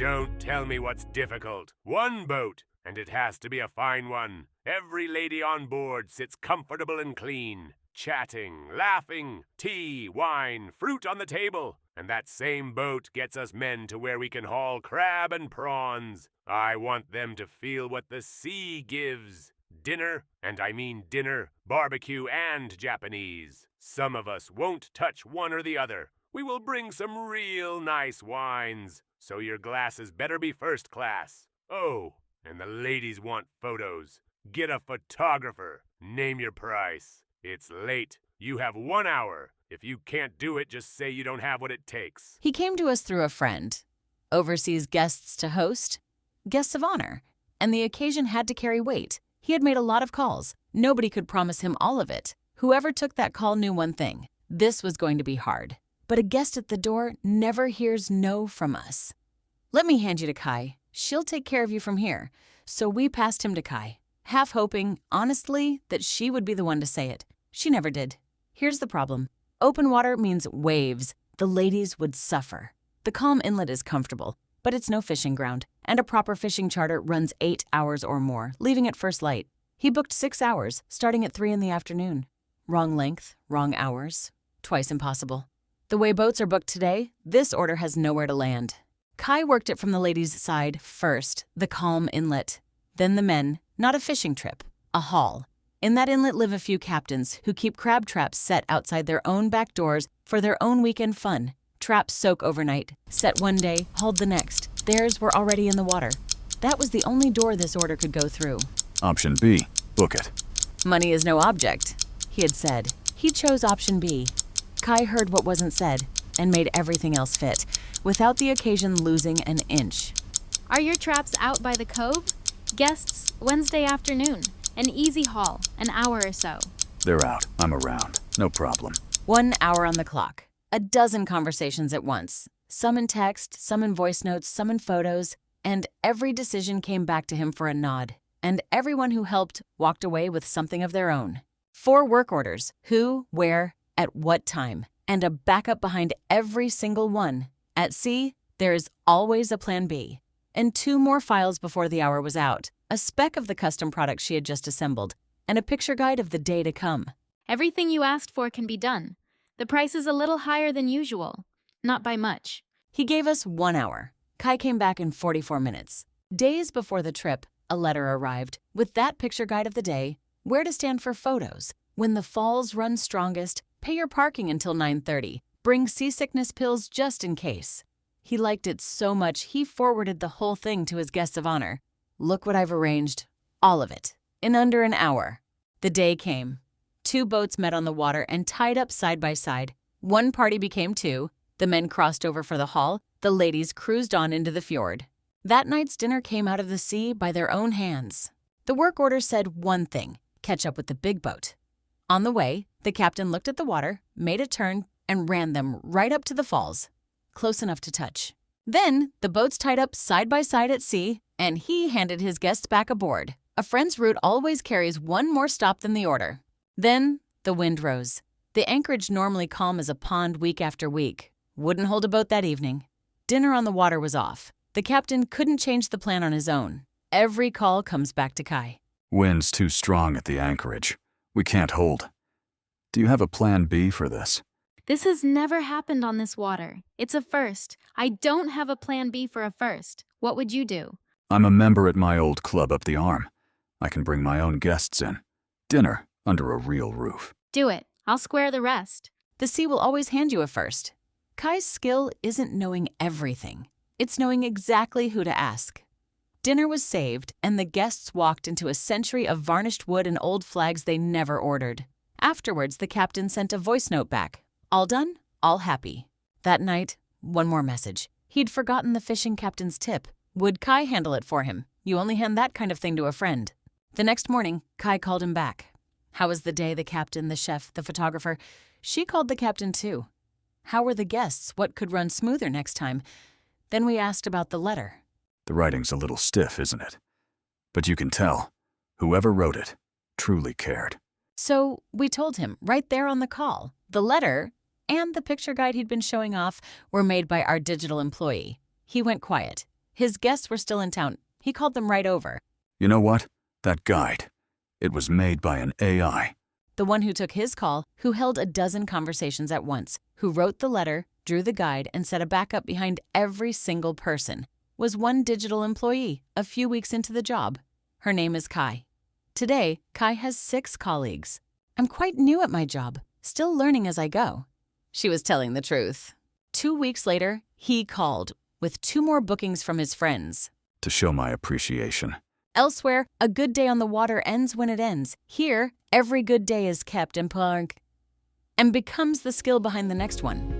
Don't tell me what's difficult. One boat, and it has to be a fine one. Every lady on board sits comfortable and clean, chatting, laughing, tea, wine, fruit on the table. And that same boat gets us men to where we can haul crab and prawns. I want them to feel what the sea gives. Dinner, and I mean dinner, barbecue and Japanese. Some of us won't touch one or the other. We will bring some real nice wines, so your glasses better be first class. Oh, and the ladies want photos. Get a photographer. Name your price. It's late. You have 1 hour. If you can't do it, just say you don't have what it takes. He came to us through a friend. Overseas guests to host, guests of honor, and the occasion had to carry weight. He had made a lot of calls. Nobody could promise him all of it. Whoever took that call knew one thing. This was going to be hard. But a guest at the door never hears no from us. Let me hand you to Kai. She'll take care of you from here. So we passed him to Kai, half hoping, honestly, that she would be the one to say it. She never did. Here's the problem. Open water means waves. The ladies would suffer. The calm inlet is comfortable, but it's no fishing ground, and a proper fishing charter runs 8 hours or more, leaving at first light. He booked 6 hours, starting at 3 in the afternoon. Wrong length, wrong hours. Twice impossible. The way boats are booked today, this order has nowhere to land. Kai worked it from the ladies' side first, the calm inlet. Then the men, not a fishing trip, a haul. In that inlet live a few captains who keep crab traps set outside their own back doors for their own weekend fun. Traps soak overnight, set one day, hauled the next. Theirs were already in the water. That was the only door this order could go through. Option B. Book it. Money is no object, he had said. He chose option B. Kai heard what wasn't said and made everything else fit, without the occasion losing an inch. Are your traps out by the cove? Guests, Wednesday afternoon. An easy haul, an hour or so. They're out. I'm around. No problem. 1 hour on the clock. A dozen conversations at once. Some in text, some in voice notes, some in photos, and every decision came back to him for a nod. And everyone who helped walked away with something of their own. 4 work orders. Who, where, at what time. And a backup behind every single one. At sea, there is always a plan B. And 2 more files before the hour was out. A spec of the custom product she had just assembled, and a picture guide of the day to come. Everything you asked for can be done. The price is a little higher than usual. Not by much. He gave us 1 hour. Kai came back in 44 minutes. Days before the trip, a letter arrived with that picture guide of the day, where to stand for photos, when the falls run strongest, pay your parking until 9:30, bring seasickness pills just in case. He liked it so much he forwarded the whole thing to his guests of honor. Look what I've arranged. All of it. In under an hour. The day came. 2 boats met on the water and tied up side by side. One party became 2. The men crossed over for the haul. The ladies cruised on into the fjord. That night's dinner came out of the sea by their own hands. The work order said one thing: catch up with the big boat. On the way, the captain looked at the water, made a turn, and ran them right up to the falls. Close enough to touch. Then, the boats tied up side by side at sea, and he handed his guests back aboard. A friend's route always carries one more stop than the order. Then, the wind rose. The anchorage normally calm as a pond week after week. Wouldn't hold a boat that evening. Dinner on the water was off. The captain couldn't change the plan on his own. Every call comes back to Kai. Wind's too strong at the anchorage. We can't hold. Do you have a plan B for this? This has never happened on this water. It's a first. I don't have a plan B for a first. What would you do? I'm a member at my old club up the arm. I can bring my own guests in. Dinner under a real roof. Do it. I'll square the rest. The sea will always hand you a first. Kai's skill isn't knowing everything. It's knowing exactly who to ask. Dinner was saved, and the guests walked into a century of varnished wood and old flags they never ordered. Afterwards, the captain sent a voice note back. All done, all happy. That night, one more message. He'd forgotten the fishing captain's tip. Would Kai handle it for him? You only hand that kind of thing to a friend. The next morning, Kai called him back. How was the day? The captain, the chef, the photographer. She called the captain too. How were the guests? What could run smoother next time? Then we asked about the letter. The writing's a little stiff, isn't it? But you can tell. Whoever wrote it truly cared. So we told him right there on the call. The letter and the picture guide he'd been showing off were made by our digital employee. He went quiet. His guests were still in town. He called them right over. You know what? That guide. It was made by an AI. The one who took his call, who held a dozen conversations at once, who wrote the letter, drew the guide, and set a backup behind every single person, was one digital employee a few weeks into the job. Her name is Kai. Today, Kai has 6 colleagues. I'm quite new at my job, still learning as I go. She was telling the truth. 2 weeks later, he called, with 2 more bookings from his friends. To show my appreciation. Elsewhere, a good day on the water ends when it ends. Here, every good day is kept and becomes the skill behind the next one.